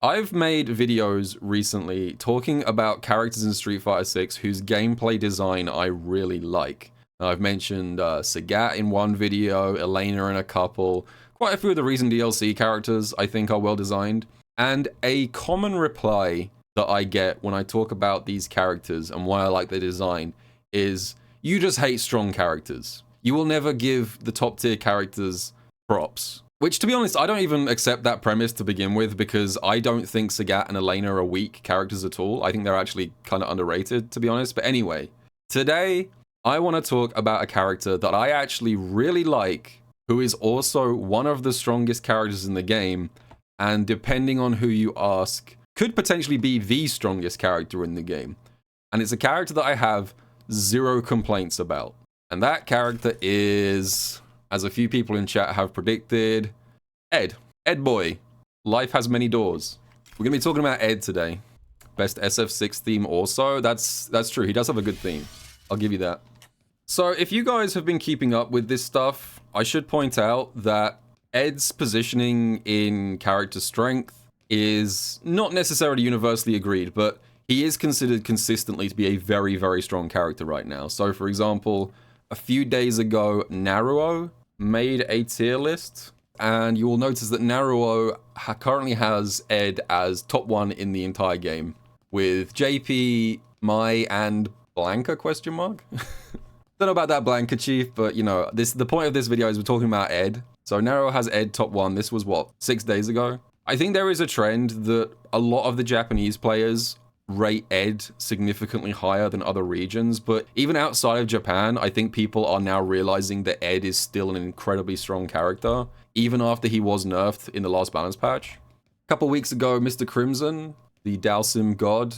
I've made videos recently talking about characters in Street Fighter 6 whose gameplay design I really like. I've mentioned Sagat in one video, Elena in a couple, quite a few of the recent DLC characters I think are well designed. And a common reply that I get when I talk about these characters and why I like their design is, you just hate strong characters. You will never give the top tier characters props. Which, to be honest, I don't even accept that premise to begin with, because I don't think Sagat and Elena are weak characters at all. I think they're actually kind of underrated, to be honest. But anyway, today I want to talk about a character that I actually really like, who is also one of the strongest characters in the game, and depending on who you ask, could potentially be the strongest character in the game. And it's a character that I have zero complaints about. And that character is, as a few people in chat have predicted, Ed. Ed Boy. Life has many doors. We're going to be talking about Ed today. Best SF6 theme also. That's true. He does have a good theme. I'll give you that. So if you guys have been keeping up with this stuff, I should point out that Ed's positioning in character strength is not necessarily universally agreed, but he is considered consistently to be a very, very strong character right now. So for example, a few days ago, Naruo made a tier list, and you will notice that Naruo currently has Ed as top 1 in the entire game, with JP, Mai, and Blanca, question mark? Don't know about that Blanca, Chief, but you know, the point of this video is we're talking about Ed. So Naruo has Ed top 1. This was what, 6 days ago? I think there is a trend that a lot of the Japanese players rate Ed significantly higher than other regions, but even outside of Japan, I think people are now realizing that Ed is still an incredibly strong character, even after he was nerfed in the last balance patch. A couple weeks ago, Mr. Crimson, the Dalsim god,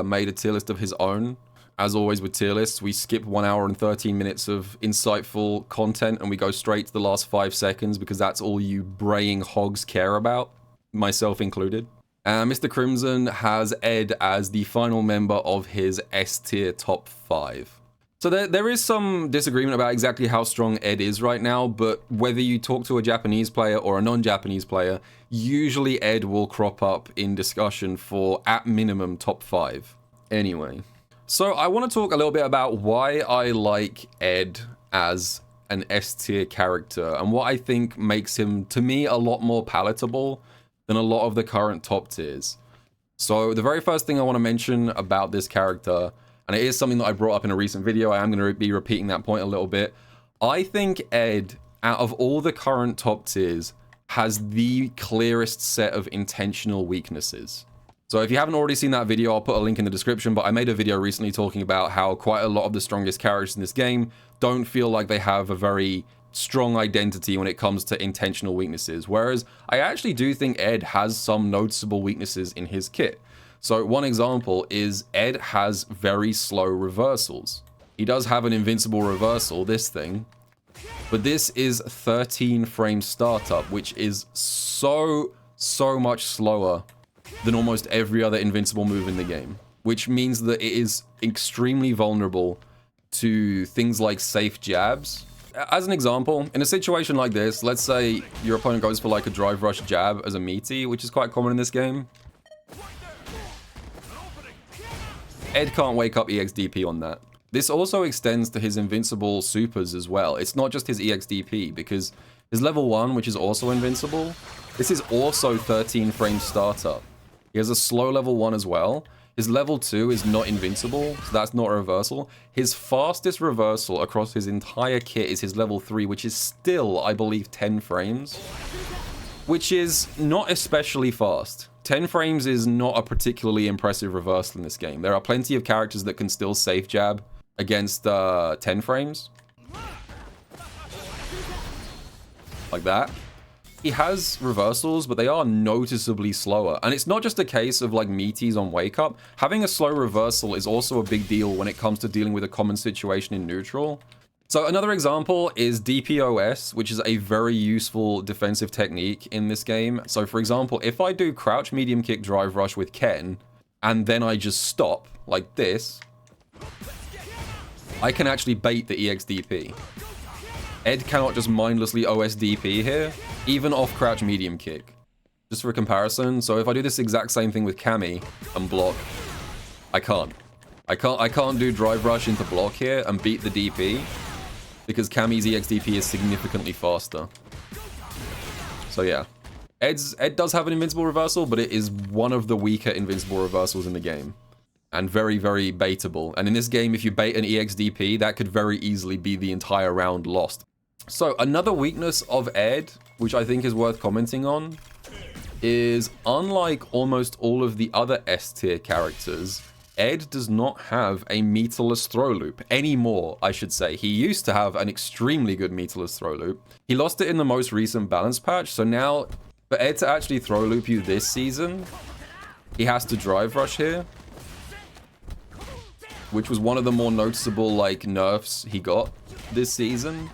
made a tier list of his own. As always with tier lists, we skip 1 hour and 13 minutes of insightful content and we go straight to the last 5 seconds because that's all you braying hogs care about, myself included. Mr. Crimson has Ed as the final member of his S tier top 5. So there is some disagreement about exactly how strong Ed is right now, but whether you talk to a Japanese player or a non-Japanese player, usually Ed will crop up in discussion for, at minimum, top 5. Anyway, so I want to talk a little bit about why I like Ed as an S tier character and what I think makes him, to me, a lot more palatable than a lot of the current top tiers. So the very first thing I want to mention about this character, and it is something that I brought up in a recent video, I am going to be repeating that point a little bit. I think Ed, out of all the current top tiers, has the clearest set of intentional weaknesses. So if you haven't already seen that video, I'll put a link in the description, but I made a video recently talking about how quite a lot of the strongest characters in this game don't feel like they have a very strong identity when it comes to intentional weaknesses, whereas I actually do think Ed has some noticeable weaknesses in his kit. So one example is Ed has very slow reversals. He does have an invincible reversal, this thing, but this is 13 frame startup, which is so much slower than almost every other invincible move in the game, which means that it is extremely vulnerable to things like safe jabs. As an example, in a situation like this, let's say your opponent goes for like a drive rush jab as a meaty, which is quite common in this game. Ed can't wake up EXDP on that. This also extends to his invincible supers as well. It's not just his EXDP, because his level 1, which is also invincible, this is also 13 frame startup. He has a slow level 1 as well. His level 2 is not invincible, so that's not a reversal. His fastest reversal across his entire kit is his level 3, which is still, I believe, 10 frames. Which is not especially fast. 10 frames is not a particularly impressive reversal in this game. There are plenty of characters that can still safe jab against 10 frames. Like that. He has reversals, but they are noticeably slower. And it's not just a case of like meaties on wake up. Having a slow reversal is also a big deal when it comes to dealing with a common situation in neutral. So another example is DPOS, which is a very useful defensive technique in this game. So for example, if I do crouch medium kick drive rush with Ken, and then I just stop like this, I can actually bait the EXDP. Ed cannot just mindlessly OSDP here, even off crouch medium kick. just for comparison. So if I do this exact same thing with Cammy and block, I can't. I can't do Drive Rush into block here and beat the DP because Cammy's EX-DP is significantly faster. So yeah. Ed does have an invincible reversal, but it is one of the weaker invincible reversals in the game. And very, very baitable. And in this game, if you bait an EX-DP, that could very easily be the entire round lost. So another weakness of Ed, which I think is worth commenting on, is unlike almost all of the other S-tier characters, Ed does not have a meterless throw loop anymore, I should say. He used to have an extremely good meterless throw loop. He lost it in the most recent balance patch, so now for Ed to actually throw loop you this season, he has to Drive Rush here, which was one of the more noticeable like nerfs he got this season.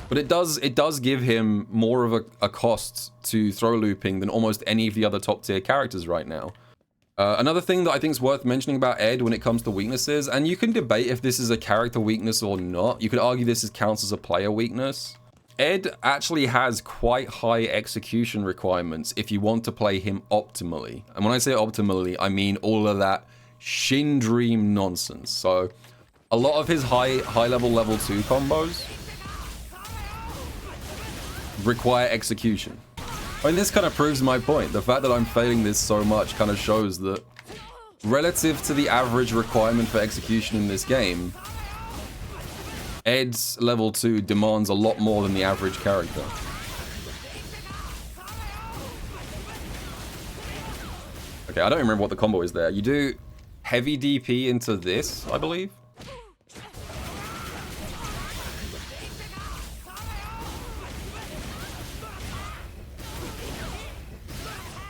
But it does give him more of a cost to throw looping than almost any of the other top tier characters right now. Another thing that I think is worth mentioning about Ed when it comes to weaknesses, and you can debate if this is a character weakness or not. You could argue this counts as a player weakness. Ed actually has quite high execution requirements if you want to play him optimally. And when I say optimally, I mean all of that Shin Dream nonsense. So a lot of his high level 2 combos require execution. I mean, this kind of proves my point. The fact that I'm failing this so much kind of shows that relative to the average requirement for execution in this game, Ed's level 2 demands a lot more than the average character. Okay, I don't remember what the combo is there. You do heavy DP into this, I believe.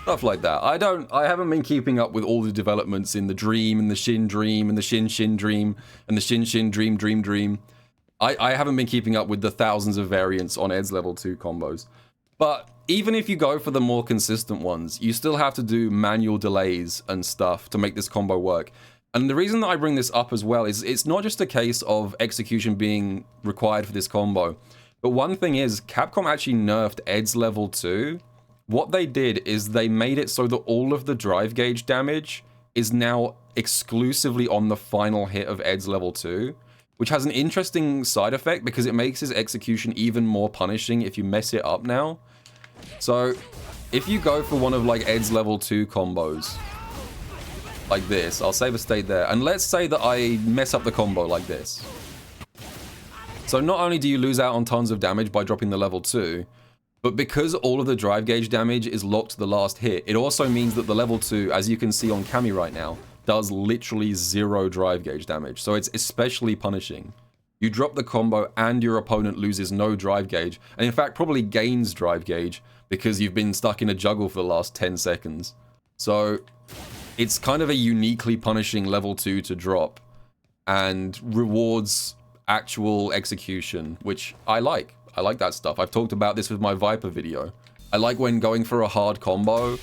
Stuff like that. I haven't been keeping up with all the developments in the Dream and the Shin Dream and the Shin Dream and the Shin Dream. I haven't been keeping up with the thousands of variants on Ed's level 2 combos. But even if you go for the more consistent ones, you still have to do manual delays and stuff to make this combo work. And the reason that I bring this up as well is it's not just a case of execution being required for this combo. But one thing is, Capcom actually nerfed Ed's level 2. What they did is they made it so that all of the drive gauge damage is now exclusively on the final hit of Ed's level 2, which has an interesting side effect because it makes his execution even more punishing if you mess it up now. So if you go for one of like Ed's level 2 combos, like this, I'll save a state there, and let's say that I mess up the combo like this. So not only do you lose out on tons of damage by dropping the level 2, but because all of the drive gauge damage is locked to the last hit, it also means that the level 2, as you can see on Cammy right now, does literally 0 drive gauge damage. So it's especially punishing. You drop the combo and your opponent loses no drive gauge, and in fact probably gains drive gauge because you've been stuck in a juggle for the last 10 seconds. So it's kind of a uniquely punishing level 2 to drop and rewards actual execution, which I like. I like that stuff. I've talked about this with my Viper video. I like when going for a hard combo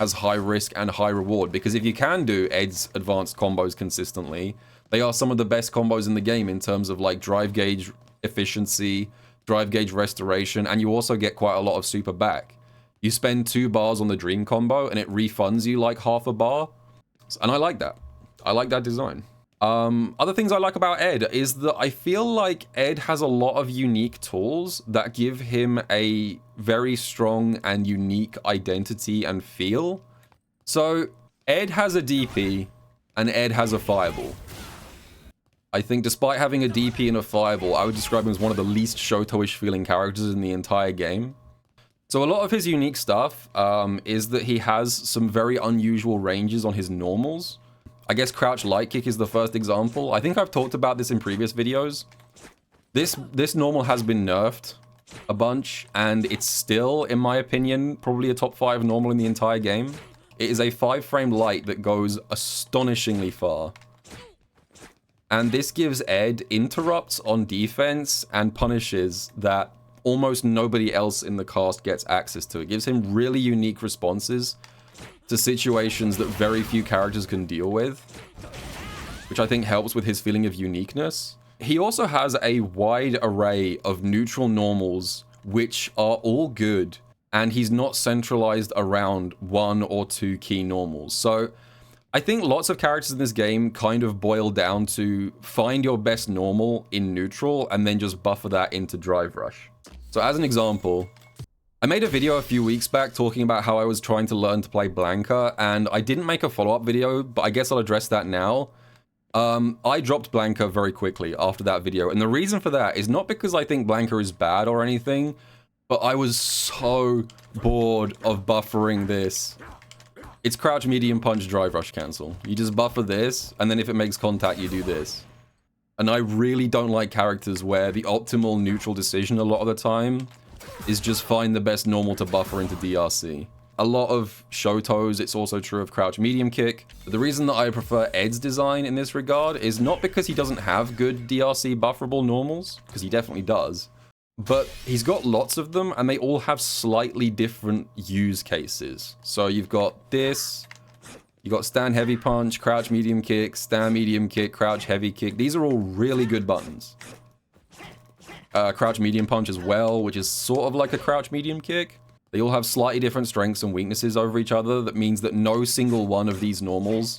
has high risk and high reward, because if you can do Ed's advanced combos consistently, they are some of the best combos in the game in terms of like drive gauge efficiency, drive gauge restoration, and you also get quite a lot of super back. You spend 2 bars on the Dream combo and it refunds you like half a bar, and I like that. I like that design. Other things I like about Ed is that I feel like Ed has a lot of unique tools that give him a very strong and unique identity and feel. So Ed has a DP and Ed has a fireball. I think despite having a DP and a fireball, I would describe him as one of the least Shoto-ish feeling characters in the entire game. So a lot of his unique stuff is that he has some very unusual ranges on his normals. I guess Crouch Light Kick is the first example. I think I've talked about this in previous videos. This normal has been nerfed a bunch, and it's still, in my opinion, probably a top 5 normal in the entire game. It is a 5-frame light that goes astonishingly far. And this gives Ed interrupts on defense and punishes that almost nobody else in the cast gets access to. It gives him really unique responses to situations that very few characters can deal with, which I think helps with his feeling of uniqueness. He also has a wide array of neutral normals, which are all good and he's not centralized around 1 or 2 key normals. So I think lots of characters in this game kind of boil down to find your best normal in neutral and then just buffer that into Drive Rush. So as an example, I made a video a few weeks back talking about how I was trying to learn to play Blanka, and I didn't make a follow-up video, but I guess I'll address that now. I dropped Blanka very quickly after that video, and the reason for that is not because I think Blanka is bad or anything, but I was so bored of buffering this. It's crouch, medium punch, drive rush, cancel. You just buffer this, and then if it makes contact, you do this. And I really don't like characters where the optimal neutral decision a lot of the time is just find the best normal to buffer into DRC. A lot of Shotos, it's also true of crouch medium kick. But the reason that I prefer Ed's design in this regard is not because he doesn't have good DRC bufferable normals, because he definitely does, but he's got lots of them and they all have slightly different use cases. So you've got this, you got stand heavy punch, crouch medium kick, stand medium kick, crouch heavy kick. These are all really good buttons. Crouch medium punch as well, which is sort of like a crouch medium kick. They all have slightly different strengths and weaknesses over each other. That means that no single one of these normals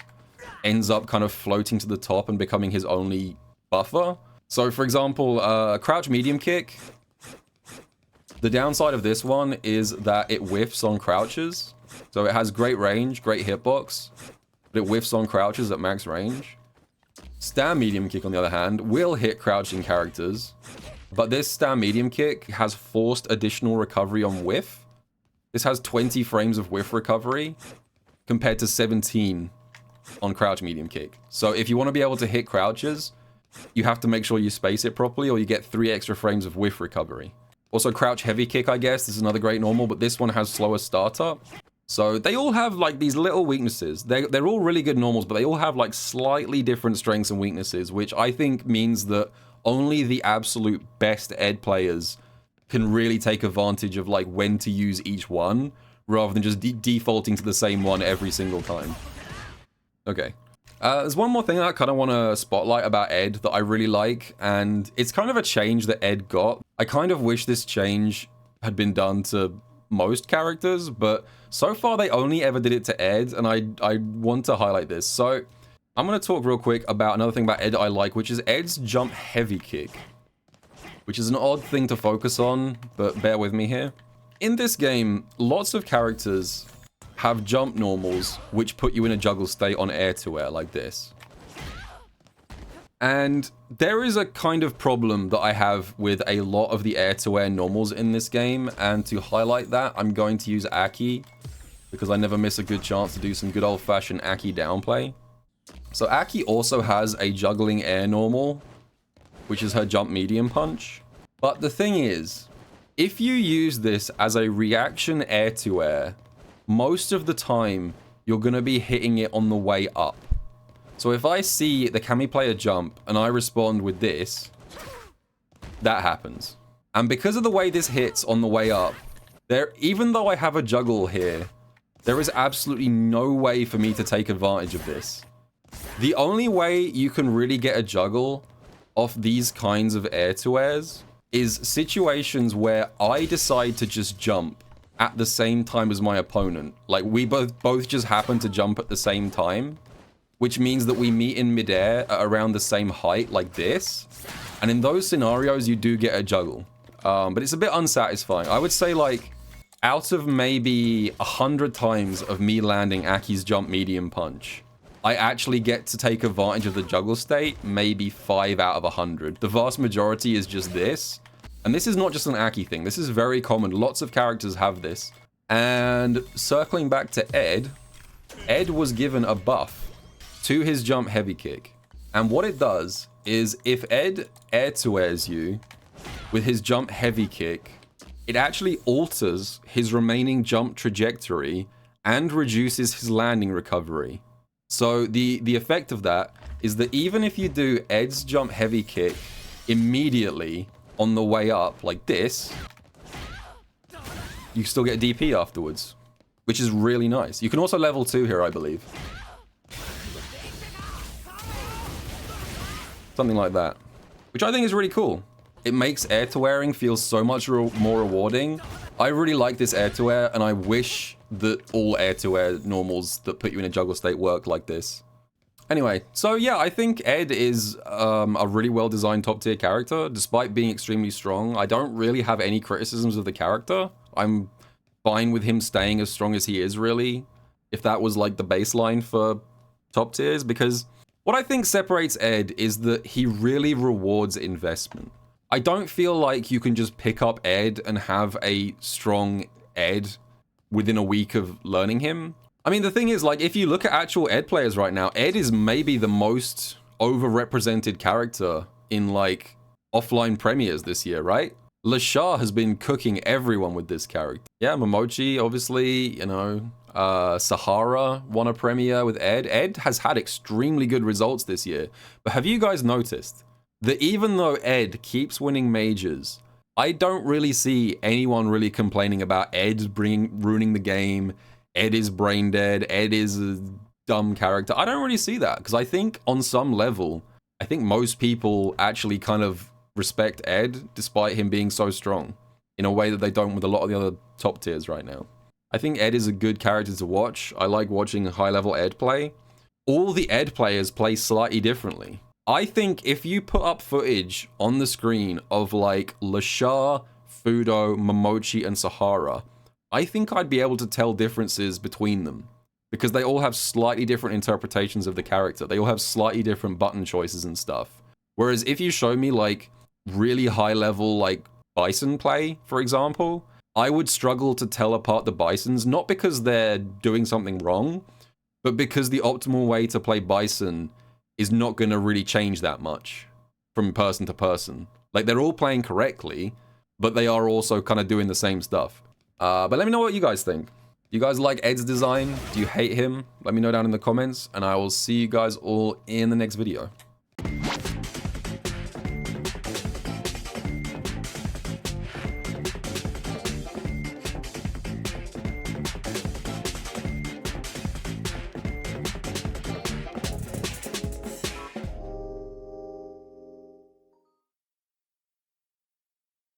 ends up kind of floating to the top and becoming his only buffer. So for example, crouch medium kick, the downside of this one is that it whiffs on crouches. So it has great range, great hitbox, but it whiffs on crouches at max range. Stand medium kick, on the other hand, will hit crouching characters, but this stand medium kick has forced additional recovery on whiff. This has 20 frames of whiff recovery compared to 17 on crouch medium kick. So if you want to be able to hit crouches, you have to make sure you space it properly or you get 3 extra frames of whiff recovery. Also crouch heavy kick, I guess, this is another great normal, but this one has slower startup. So they all have like these little weaknesses. They're all really good normals, but they all have like slightly different strengths and weaknesses, which I think means that only the absolute best Ed players can really take advantage of like when to use each one rather than just defaulting to the same one every single time. Okay. There's one more thing that I kind of want to spotlight about Ed that I really like, and it's kind of a change that Ed got. I kind of wish this change had been done to most characters, but so far they only ever did it to Ed, and I want to highlight this. So I'm going to talk real quick about another thing about Ed that I like, which is Ed's jump heavy kick, which is an odd thing to focus on, but bear with me here. In this game, lots of characters have jump normals which put you in a juggle state on air to air like this. And there is a kind of problem that I have with a lot of the air to air normals in this game, and to highlight that, I'm going to use Aki, because I never miss a good chance to do some good old-fashioned Aki downplay. So Aki also has a juggling air normal, which is her jump medium punch. But the thing is, if you use this as a reaction air to air, most of the time you're going to be hitting it on the way up. So if I see the Kami player jump and I respond with this, that happens. And because of the way this hits on the way up, even though I have a juggle here, there is absolutely no way for me to take advantage of this. The only way you can really get a juggle off these kinds of air-to-airs is situations where I decide to just jump at the same time as my opponent. Like, we both just happen to jump at the same time, which means that we meet in midair at around the same height, like this. And in those scenarios, you do get a juggle. But it's a bit unsatisfying. I would say, like, out of maybe 100 times of me landing Aki's jump medium punch, I actually get to take advantage of the juggle state maybe 5 out of 100. The vast majority is just this. And this is not just an Aki thing. This is very common. Lots of characters have this. And circling back to Ed, Ed was given a buff to his jump heavy kick. And what it does is if Ed air-to-airs you with his jump heavy kick, it actually alters his remaining jump trajectory and reduces his landing recovery. So the effect of that is that even if you do Ed's jump heavy kick immediately on the way up like this, you still get DP afterwards, which is really nice. You can also level 2 here, I believe. Something like that, which I think is really cool. It makes air to wearing feel so much more rewarding. I really like this air to air, and I wish that all air to air normals that put you in a juggle state work like this. Anyway, so yeah, I think Ed is a really well-designed top-tier character, despite being extremely strong. I don't really have any criticisms of the character. I'm fine with him staying as strong as he is, really, if that was like the baseline for top tiers, because what I think separates Ed is that he really rewards investment. I don't feel like you can just pick up Ed and have a strong Ed within a week of learning him. I mean, the thing is, like, if you look at actual Ed players right now, Ed is maybe the most overrepresented character in, like, offline premieres this year, right? Lashar has been cooking everyone with this character. Yeah, Momochi, obviously, you know, Sahara won a premiere with Ed. Ed has had extremely good results this year. But have you guys noticed that even though Ed keeps winning majors, I don't really see anyone really complaining about Ed ruining the game. Ed is brain dead. Ed is a dumb character. I don't really see that, because I think on some level, I think most people actually kind of respect Ed despite him being so strong in a way that they don't with a lot of the other top tiers right now. I think Ed is a good character to watch. I like watching high-level Ed play. All the Ed players play slightly differently. I think if you put up footage on the screen of like Lashar, Fudo, Momochi, and Sahara, I think I'd be able to tell differences between them, because they all have slightly different interpretations of the character. They all have slightly different button choices and stuff. Whereas if you show me like really high level like Bison play, for example, I would struggle to tell apart the Bisons, not because they're doing something wrong, but because the optimal way to play Bison is not going to really change that much from person to person. Like, they're all playing correctly, but they are also kind of doing the same stuff. But let me know what you guys think. Do you guys like Ed's design? Do you hate him? Let me know down in the comments, and I will see you guys all in the next video.